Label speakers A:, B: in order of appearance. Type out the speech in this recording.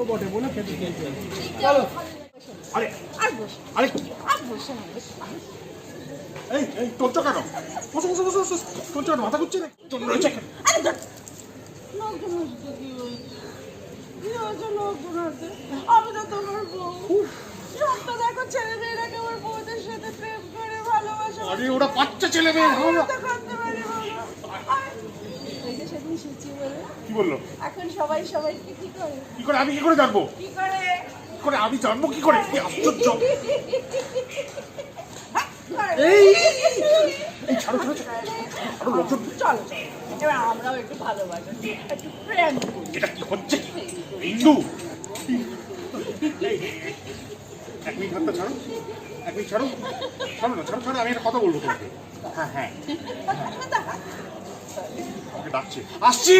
A: বটে বলে খেতে খেয়েছে। চলো। আরে
B: আর বস,
A: আরে
B: আর বসে না, বস।
A: এই টলছো কেন? বসো বসো বসো বসো। টলছো কেন? মাথা ঘুরছে না? তোর রয়েছে কেন?
B: আরে ধর। লোকজন আসবে কি হয়েছে? কি হয়েছে লোকজন আসবে? আমি তো তোমার বউ। সব তো দেখো ছেলে মেয়েরা কেবল বউদের সাথে প্রেম করে ভালোবাসা।
A: আরে ওরা বাচ্চা ছেলে মেয়ে ভালো।
B: তো করতে পারি বলো। এই যে সেদিন সুচি বলে
A: কি বললো?
B: এখন সবাই সবাইকে কি করে?
A: কি করে আমি কি করে জানবো?
B: কি করে?
A: কি করে আমি জানবো কি করে? কি আশ্চর্য!
B: এই
A: এই ছাড়ো ছাড়ো ছাড়ো। আরো লোকজন।
B: চলো চলো, এবার আমরাও একটু ভালোবাসি, একটু প্রেম করি।
A: এটা কি হচ্ছে? হিন্দু। এক মিনিট হাতটা ছাড়ো। এক মিনিট ছাড়ো। ছাড়ো না ছাড়ো ছাড়ো, আমি একটা কথা বলবো তোমাকে। হ্যাঁ হ্যাঁ, আমাকে ডাকছে। আসছি।